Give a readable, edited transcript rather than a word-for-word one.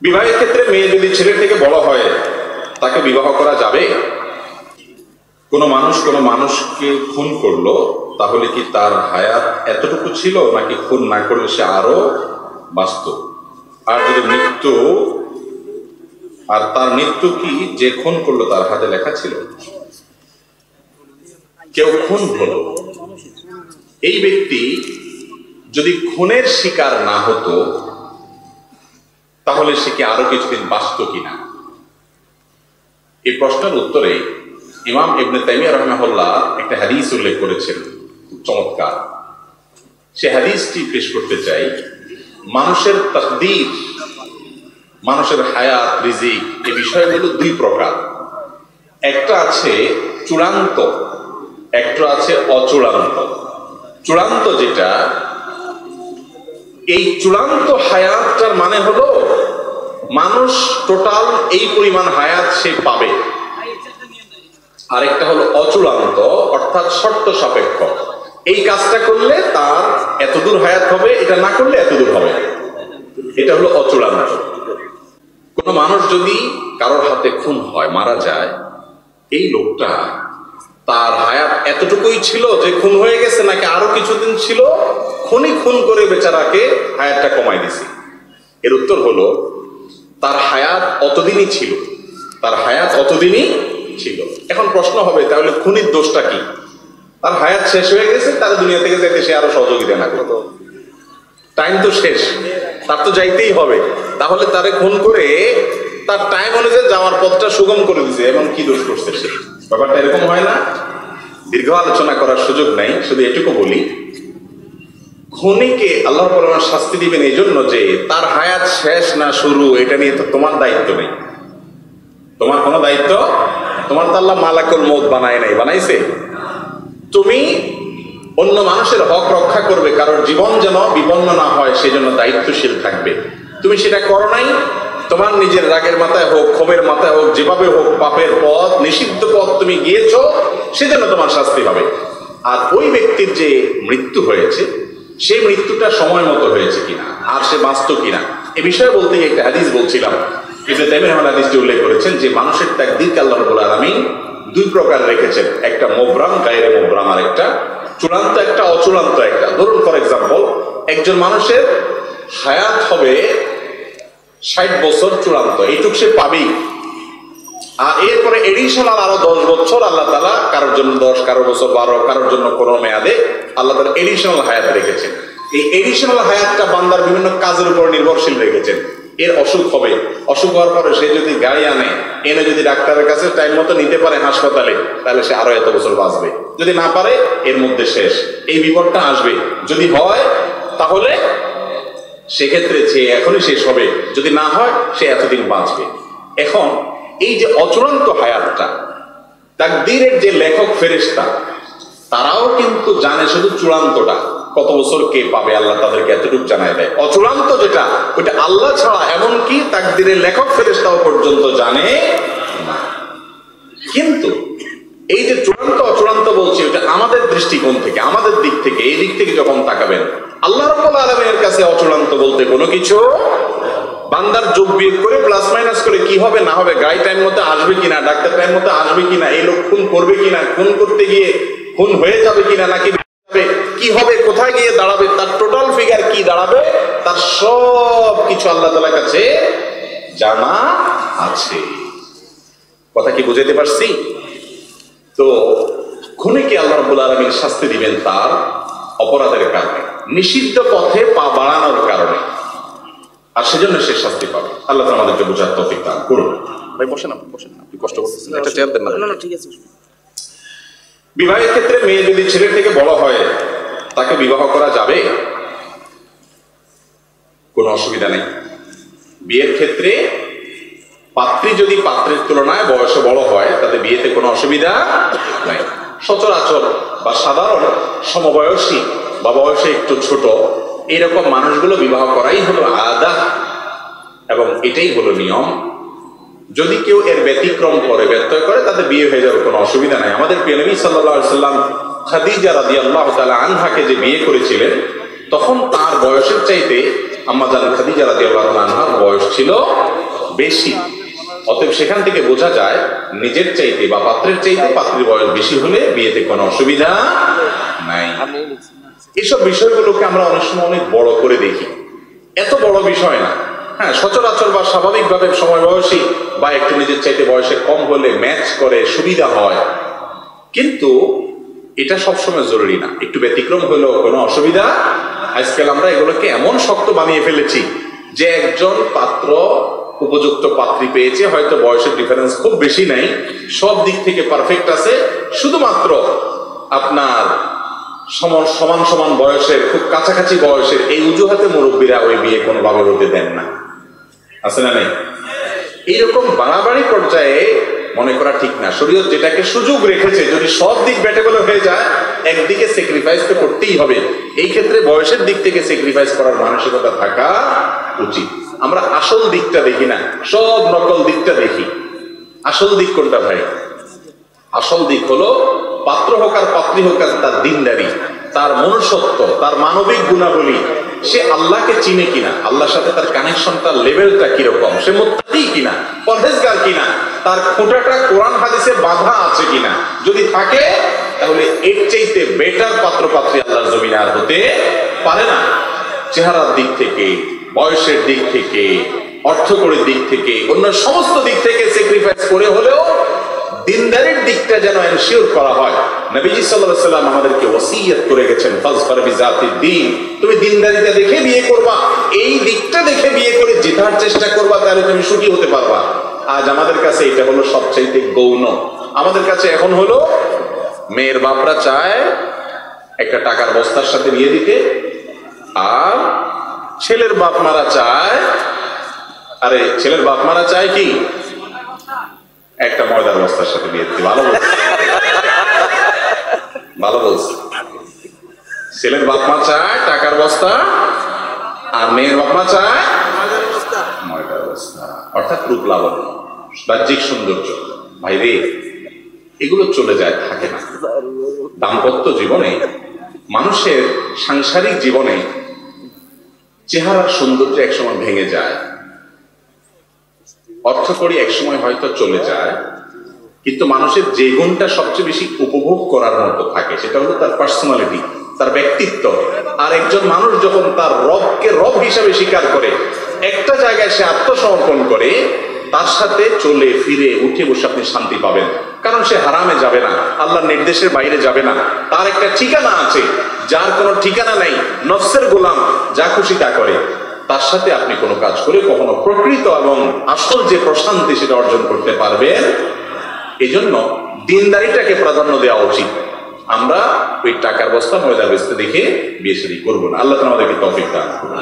বিবাহের ক্ষেত্রে মেয়ে যদি ছেলের থেকে বড় হয় তাকে বিবাহ করা যাবে? কোনো মানুষকে খুন করলো, তাহলে কি তার হায়াত এতটুকু ছিল, নাকি খুন না করলে সে আরো বাঁচত? আর যদি মৃত্যু, আর তার মৃত্যু কি যে খুন করলো তার হাতে লেখা ছিল? কেউ খুন হলো, এই ব্যক্তি যদি খুনের শিকার না হতো তাহলে সে কি আরো কিছুদিন বাঁচত কিনা? এই প্রশ্নের উত্তরে ইমাম ইবনে তাইমিয়া রাহিমাহুল্লাহ একটা হাদিস উল্লেখ করেছেন, খুব চমৎকার। সে হাদিসটি পেশ করতে চাই। মানুষের তাকদীর, মানুষের হায়াত, রিজিক, এই বিষয়গুলো দুই প্রকার। একটা আছে চূড়ান্ত, একটা আছে অচূড়ান্ত। চূড়ান্ত যেটা, এই চূড়ান্ত হায়াতটার মানে হলো মানুষ টোটাল এই পরিমাণ হায়াত সে পাবে। আরেকটা হলো অচূড়ান্ত, অর্থাৎ শর্ত সাপেক্ষ। এই কাজটা করলে তার এতদূর হায়াত হবে, এটা না করলে এতদূর হবে। এটা হলো অচূড়ান্ত। কোন মানুষ যদি কারোর হাতে খুন হয়, মারা যায়, এই লোকটা তার হায়াত এতটুকুই ছিল যে খুন হয়ে গেছে, নাকি আরো কিছুদিন ছিল, খুন করে বেচারাকে হায়াতটা কমাই দিছে? এর উত্তর হলো তার হায়াত অতদিনই ছিল, তার হায়াত অতদিনই ছিল। এখন প্রশ্ন হবে, তাহলে খুনির দোষটা কি? তার হায়াত শেষ হয়ে গেছে, তার দুনিয়া থেকে যাইতে সে আরো সহযোগিতা না করতো, টাইম তো শেষ, তার তো যাইতেই হবে। তাহলে তারে খুন করে তার টাইম অনুযায়ী যাওয়ার পথটা সুগম করে দিছে, এবং কি দোষ করছে সে? ব্যাপারটা এরকম হয় না? দীর্ঘ আলোচনা করার সুযোগ নাই, শুধু এটুকু বলি, খুনিকে আল্লাহ পাক শাস্তি দিবেন এই জন্য যে তার হায়াত শেষ না শুরু, এটা নিয়ে তো তোমার দায়িত্ব নেই। তোমার কোনো দায়িত্ব, তোমার তো আল্লাহ মালাকুল মউত বানায় নাই, বানাইছে? তুমি অন্য মানুষের হক রক্ষা করবে, কারোর জীবন যেন বিপন্ন না হয় সেজন্য দায়িত্বশীল থাকবে। তুমি সেটা করো নাই, তোমার নিজের রাগের মাথায় হোক, ক্ষোভের মাথায় হোক, যেভাবে হোক, পাপের পথ, নিষিদ্ধ পথ তুমি গিয়েছো, সেজন্য তোমার শাস্তি হবে। আর ওই ব্যক্তির যে মৃত্যু হয়েছে, সেই মৃত্যুটা সময় মতো হয়েছে কিনা, আর সে বাঁচত কিনা, এ বিষয়ে বলতে একটা হাদিস বলছিলাম। ইবনে তাইমিয়া হাদিসটি উল্লেখ করেছেন যে মানুষের তাকদীরকে আল্লাহ রাব্বুল আলামিন দুই প্রকার রেখেছেন, একটা মুবরাম, গায়রে মুবরাম, আর একটা চূড়ান্ত, একটা অচূড়ান্ত। একটা ধরুন, ফর এক্সাম্পল, একজন মানুষের হায়াত হবে 60 বছর চূড়ান্ত, এইটুক সে পাবেই। আর এরপরে এডিশনাল আরো 10 বছর আল্লাহ তাআলা, কারোর জন্য 10, কারোর বছর 12, কারোর জন্য কোনো মেয়াদে আল্লাহ তাআলা এডিশনাল হায়াত রেখেছেন। এই এডিশনাল হায়াতটা বান্দার বিভিন্ন কাজের উপর নির্ভরশীল রেখেছেন। এর অসুখ হবে, অসুখ হওয়ার পরে সে যদি গাড়ি এনে যদি ডাক্তারের কাছে টাইম মতো নিতে পারে হাসপাতালে, তাহলে সে আরো এত বছর বাঁচবে। যদি না পারে, এর মধ্যে শেষ, এই বিপদটা আসবে। যদি হয় তাহলে সেক্ষেত্রে সে এখনই শেষ হবে, যদি না হয় সে এতদিন বাঁচবে। এখন এই যে অচূড়ান্ত হায়াতটা, তাকদীরের যে লেখক ফেরেশতা, তারাও কিন্তু জানে শুধু চূড়ান্তটা, কত বছর কে পাবে, আল্লাহ তাদেরকে এতটুকু জানায় দেয়। অচূড়ান্ত যেটা, ওইটা আল্লাহ ছাড়া এমনকি তাকদীরের লেখক ফেরেশতাও পর্যন্ত জানে না। কিন্তু এই যে চূড়ান্ত অচূড়ান্ত বলছি, ওটা আমাদের দৃষ্টিকোণ থেকে, আমাদের দিক থেকে, এই দিক থেকে যখন তাকাবেন, আল্লাহ রাব্বুল আলামিনের কাছে অচূড়ান্ত বলতে কোনো কিছু, বান্দার যোগ বিয়োগ করে প্লাস মাইনাস করে কি হবে না হবে, গাড়ি টাইম মতো আসবে কিনা, ডাক্তার টাইম মতো আসবে কিনা, এই লোক খুন করবে কিনা, খুন করতে গিয়ে খুন হয়ে যাবে কিনা, নাকি কি হবে, কোথায় গিয়ে দাঁড়াবে, তার টোটাল ফিগার কি দাঁড়াবে, তার সব কিছু আল্লাহ তাআলার কাছে জানা আছে। কথা কি বুঝাইতে পারছি? তো খুনিকে আল্লাহ রাব্বুল আলামিন শাস্তি দিবেন তার অপরাধের কারণে, নিষিদ্ধ পথে পা বাড়ানোর কারণে, আর সেজন্য সে শাস্তি পাবে। আল্লাহ তাআলা আমাদেরকে বোঝার তৌফিক দান করুন। ভাই বসেন, আপনি কষ্ট করতেছেন, একটা চেয়ার দেন না। না, ঠিক আছে। বিবাহের ক্ষেত্রে মেয়ে যদি ছেলের থেকে বড় হয় তাকে বিবাহ করা যাবে? কোনো অসুবিধা নেই। বিয়ের ক্ষেত্রে পাত্রী যদি পাত্রের তুলনায় বয়সে বড় হয়, তাতে বিয়েতে কোনো অসুবিধা নাই। সচরাচর বা সাধারণ সমবয়সী বা বয়সে একটু ছোট এরকম মানুষগুলো বিবাহ করাই হলো আদা, এবং এটাই হলো নিয়ম। যদি কেউ এর ব্যতিক্রম করে, ব্যত্যয় করে, তাতে বিয়ে হয়ে যাবে, কোনো অসুবিধা নাই। আমাদের প্রিয় নবী সাল্লাল্লাহু আলাইহি সাল্লাম খাদিজা রাদিয়াল্লাহু তাআলা আনহাকে যে বিয়ে করেছিলেন, তখন তার বয়সের চাইতে আম্মা জান খাদিজা রাদিয়াল্লাহু আনহার বয়স ছিল বেশি। অতএব সেখান থেকে বোঝা যায় নিজের চাইতে বা পাত্রের চাইতে পাত্রের বয়স বেশি হলে বিয়েতে কোনো অসুবিধা নাই। এসব বিষয়গুলোকে আমরা অনেক সময় অনেক বড় করে দেখি, এত বড় বিষয় না। হ্যাঁ, সচরাচর বা স্বাভাবিকভাবে সময় বয়সী বা একটু নিজের চাইতে বয়সে কম হলে ম্যাচ করে সুবিধা হয়, কিন্তু এটা সবসময় জরুরি না। একটু ব্যতিক্রম হলেও কোনো অসুবিধা। আজকাল আমরা এগুলোকে এমন শক্ত বানিয়ে ফেলেছি যে একজন পাত্র উপযুক্ত পাত্রী পেয়েছে, হয়তো বয়সের ডিফারেন্স খুব বেশি নাই, সব দিক থেকে পারফেক্ট আছে, শুধুমাত্র আপনার সমান সমান বয়সের, খুব কাছাকাছি বয়সের এই অজুহাতে মুরব্বীরা ওই বিয়ে কোনোভাবে হতে দেন না। আছে না নেই? এইরকম বাড়াবাড়ি পর্যায়ে মনে করা ঠিক না। শরীয়ত যেটাকে সুযোগ রেখেছে, যদি সব দিক ব্যাটেবল হয়ে যায়, একদিকে স্যাক্রিফাইস তো করতেই হবে। এই ক্ষেত্রে বয়সের দিক থেকে স্যাক্রিফাইস করার মানসিকতা থাকা উচিত। আমরা আসল দিকটা দেখি না, সব নকল দিকটা দেখি। আসল দিক কোনটা ভাই? আসল দিক হলো পাত্র হোক আর পাত্রী হোক আর তার দিনদারি, তার মনুষ্যত্ব, তার মানবিক গুণাবলী, সে আল্লাহকে চিনে কিনা, আল্লাহর সাথে তার কানেকশনটার লেভেলটা কিরকম, সে মুত্তাকি কিনা, পরহেজগার কিনা, তার খোঁটাটা কোরআন হাদিসে বাঁধা আছে কিনা। যদি থাকে তাহলে এর চাইতে বেটার পাত্র পাত্রী আল্লাহর জমিনে আর হতে পারে না। চেহারার দিক থেকে, বয়সের দিক থেকে, অর্থকরীর দিক থেকে, অন্য সমস্ত দিক থেকে স্যাক্রিফাইস করে হলেও দিনদারির দিকটা যেন এনশিওর করা হয়। নবীজি সাল্লাল্লাহু আলাইহি ওয়াসাল্লাম আমাদেরকে ওসিয়ত করে গেছেন, ফাজফার বিযাতিদ দ্বীন, তুমি দিনদারিটা দেখে বিয়ে করবা, এই দিকটা দেখে বিয়ে করে জেতার চেষ্টা করবা, তাহলে তুমি সুখী হতে পারবা। আজ আমাদের কাছে এটা হলো সবচাইতে গৌণ। আমাদের কাছে এখন হলো মেয়ের বাপরা চায় একটা টাকার বস্তার সাথে বিয়ে দিতে, আর ছেলের বাপ মারা চায়, আরে ছেলের বাপ মারা চায় কি একটা ময়দার বস্তার সাথে বিয়ে দিতে। ভালো বলছে, ভালো বলছে। ছেলের বাপ মা চায় টাকার বস্তা, আর মেয়ের বাপ মা চায় ময়দার বস্তা, অর্থাৎ রূপ লাবণ্য, বাহ্যিক সৌন্দর্য। ভাই রে, এগুলো চলে যায়, থাকে না। দাম্পত্য জীবনে, মানুষের সাংসারিক জীবনে চেহারার সৌন্দর্য একসময় ভেঙে যায়, অর্থকরী একসময় হয়তো চলে যায়, কিন্তু মানুষের যে গুণটা সবচেয়ে বেশি উপভোগ করার মতো থাকে সেটা হলো তার পার্সোনালিটি, তার ব্যক্তিত্ব। আর একজন মানুষ যখন তার রবকে রব হিসাবে স্বীকার করে, একটা জায়গায় সে আত্মসমর্পণ করে, তার সাথে চলে ফিরে উঠে বসে আপনি শান্তি পাবেন। কারণ সে হারামে যাবে না, আল্লাহর নির্দেশের বাইরে যাবে না, তার একটা ঠিকানা আছে, যার কোনো ঠিকানা নাই, নফসের গোলাম, যা খুশি তা করে। তার সাথে আপনি কোনো কাজ করে কখনো প্রকৃত এবং আসল যে প্রশান্তি সেটা অর্জন করতে পারবেন। এই জন্য দিনদারিটাকে প্রাধান্য দেওয়া উচিত। আমরা ওই টাকার বস্তা ময়দার বস্তা দেখে বিয়ে শাদী করবো না। আল্লাহ আমাদেরকে তৌফিক দান করুন।